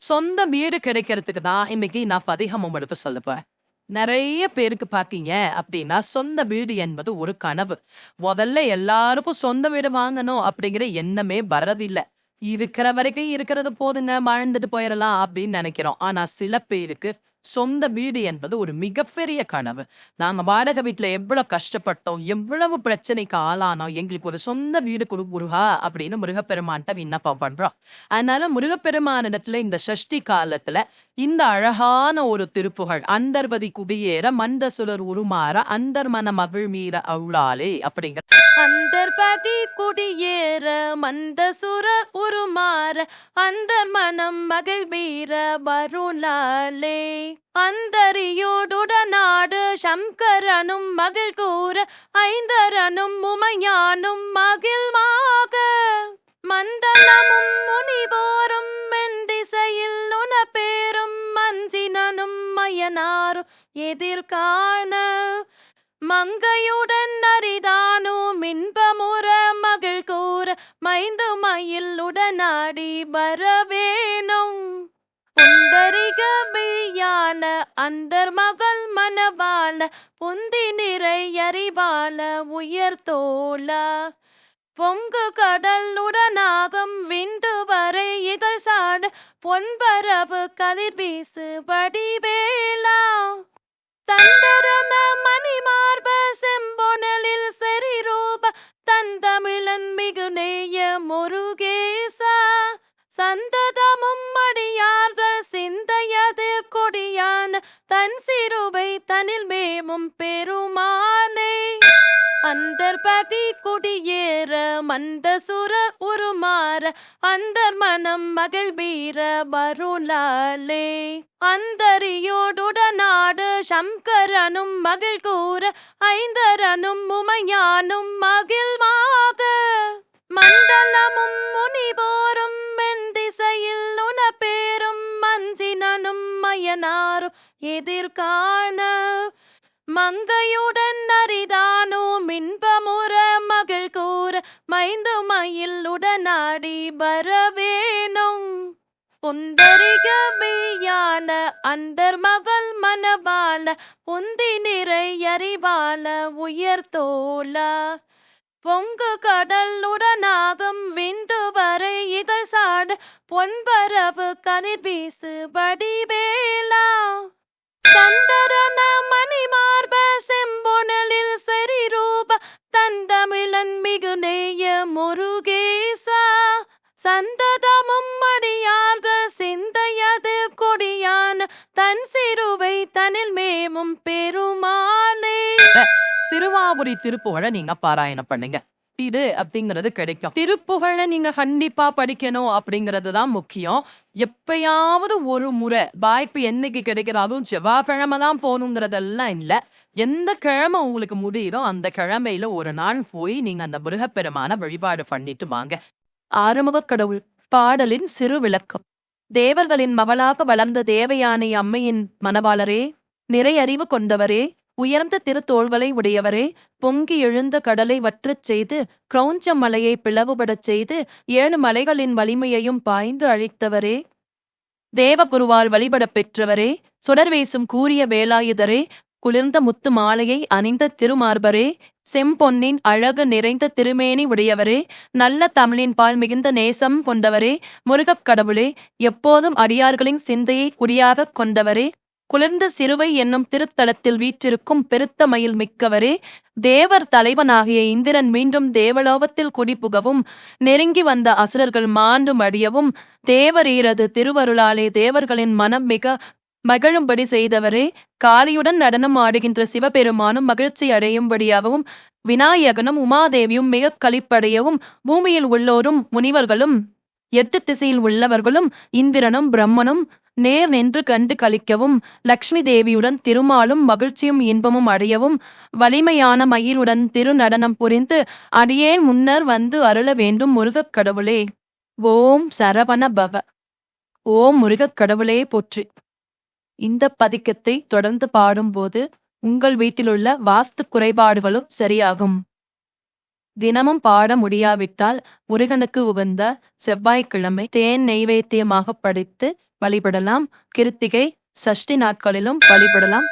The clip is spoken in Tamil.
சொந்த வீடு கிடைக்கிறதுக்கு தான் இன்னைக்கு நான் அதிகம் உங்களுக்கு சொல்லுவேன். நெறைய பேருக்கு பார்த்தீங்க அப்படின்னா, சொந்த வீடு என்பது ஒரு கனவு. முதல்ல எல்லாருக்கும் சொந்த வீடு வாங்கணும் அப்படிங்கிற எண்ணமே வரதில்ல. இருக்கிற வரைக்கும் இருக்கிறது போதுங்க, வாழ்ந்துட்டு போயிரலாம் அப்படின்னு நெனைக்கிறோம். ஆனா சில பேருக்கு சொந்த வீடு என்பது ஒரு மிகப்பெரிய கனவு. நாங்க வாடகை வீட்ல எவ்வளவு கஷ்டப்பட்டோம், எவ்வளவு பிரச்சனைக்கு ஆளானோம், எங்களுக்கு ஒரு சொந்த வீடு குடு முருகா அப்படின்னு முருகப்பெருமான்ட்ட விண்ணப்பம் பண்றோம். அதனால முருகப்பெருமானிடத்துல இந்த சஷ்டி காலத்துல இந்த அழகான ஒரு திருப்புகழ் அண்டர்பதி குடியேற மண்டசுரர் உருமாற அண்டர் மன மகிழ் மீற அருளாலே அப்படிங்கிற அண்டர்பதி குடியேற மண்டசுர உருமாற அந்தர் மனம் மகிழ் மீற வருளாலே அந்தரியோடுடனாடு சங்கரனும் மகிழ் கூற ஐந்தரனும் உமையானும் மகிழ்வாக மண்டலமும் முனிவோரும் மென்திசையில் உனப்பேரும் மஞ்சினனும் மயனாரும் எதிர்காண மங்கையுடன் அரிதானும் இன்பமுற மகிழ் கூற மைந்து மயில் உடனாடி வரவேணும் புந்தரிக மெய்யான அந்தர் மகள் மணவாள புந்தி நிறை அறிவாள உயர்தோள பொங்கு கடல் உடனாகும் விண்டு வரை இதழ் சாட பொன்பரவு கதிர் வீசு வடிவேலா தந்தரன மணிமார்ப செம்பொனலில் செறிரூப தந்தமிழன் மிகுநேய முருகேசா சந்ததமும் அடியார்கள் சிந்தையது கொடியான தன் சிறுவை தனில் மேமும் பெருமானே அந்தர்பதி குடியேற மண்டசுர உருமாற அந்தர் மனம் மகிழ் வீர வருளாலே அந்தரியோடுடனாடு சங்கரனும் மகிழ் கூற ஐந்தரனும் உமையானும் மகிழ்வாக மண்டலமும் முனிவோரும் மென்திசையில் உனப்பேரும் மஞ்சினனும் மயனாரும் எதிர்காண மங்கையுடன் அரிதானும் இன்பமுற மகிழ் கூற மைந்து மயில் உடனாடி வரவேணும் புந்தரிக மெய்யான அந்தர் மகள் மணவாள புந்தி நிறை அறிவாள உயர்தோள பொங்கு கடல் உடனாகும் விந்து வரை இதழ் சாட பொன்பரவு கதிர் வீசு வடிவேலா தந்தரன மணிமார்ப செம்பொனலில் செறிரூப தந்தமிழன் மிகுநேய முருகேசா சந்ததமும் அடியார்கள் சிந்தையது கொடியான தன் சிறுவை தனில் மேமும் பெருமானே. சிறுவாபுரி திருப்புகழை நீங்க பாராயணம் பண்ணுங்க. இது அப்படிங்கிறது கிடைக்கும். திருப்புகழை நீங்க கண்டிப்பா படிக்கணும் அப்படிங்கிறது தான் முக்கியம். எப்பயாவது ஒரு முறை வாய்ப்பு என்னைக்கு கிடைக்கிறது, அதுவும் செவ்வாய்க்கிழமை தான் போகணுங்கிறதெல்லாம் இல்ல. எந்த கிழமை உங்களுக்கு முடியுதோ அந்த கிழமையில ஒரு நாள் போய் நீங்க அந்த முருகப்பெருமான வழிபாடு பண்ணிட்டு வாங்க. ஆறுமுக கடவுள் பாடலின் சிறு விளக்கம். தேவர்களின் மகளாக வளர்ந்த தேவயானை அம்மையின் மணவாளரே, நிறை அறிவு கொண்டவரே, உயர்ந்த திருத்தோள்களை உடையவரே, பொங்கி எழுந்த கடலை வற்றச் செய்து கிரௌஞ்ச மலையை பிளவுபடச் செய்து 7 மலைகளின் வலிமையையும் பாய்ந்து அழித்தவரே, தேவகுருவால் வழிபடப் பெற்றவரே, சுடர்வேசும் கூரிய வேலாயுதரே, குளிர்ந்த முத்து மாலையை அணிந்த திருமார்பரே, செம்பொன்னின் அழகு நிறைந்த திருமேனி உடையவரே, நல்ல தமிழின் பால் மிகுந்த நேசம் கொண்டவரே, முருகக் கடவுளே, எப்போதும் அடியார்களின் சிந்தையை குறியாகக் கொண்டவரே, குளிர்ந்த சிறுவை என்னும் திருத்தலத்தில் வீற்றிருக்கும் பெருத்த மயில் மிக்கவரே, தேவர் தலைவனாகிய இந்திரன் மீண்டும் தேவலோகத்தில் குடிபுகவும் நெருங்கி வந்த அசுரர்கள் மாண்டும் அடியவும் தேவரீரது திருவருளாலே தேவர்களின் மனம் மிக மகிழும்படி செய்தவரே, காளியுடன் நடனம் ஆடுகின்ற சிவபெருமானும் மகிழ்ச்சி அடையும்படியாகவும் விநாயகனும் உமாதேவியும் மிக களிப்படையவும் பூமியில் உள்ளோரும் முனிவர்களும் 8 திசையில் உள்ளவர்களும் இந்திரனும் பிரம்மனும் நேர் நின்று கண்டு களிக்கவும் லக்ஷ்மி தேவியுடன் திருமாலும் மகிழ்ச்சியும் இன்பமும் அடையவும் வலிமையான மயிலுடன் திருநடனம் புரிந்து அடியேன் முன்னர் வந்து அருள வேண்டும் முருகக் கடவுளே. ஓம் சரவண பவ. ஓம் முருகக் கடவுளே போற்றி. இந்த பதிக்கத்தை தொடர்ந்து பாடும்போது உங்கள் வீட்டிலுள்ள வாஸ்து குறைபாடுகளும் சரியாகும். தினமும் பாட முடியாவிட்டால் முருகனுக்கு உகந்த செவ்வாய்க்கிழமை தேன் நெய்வேத்தியமாக படைத்து வழிபடலாம். கிருத்திகை சஷ்டி நாட்களிலும் வழிபடலாம்.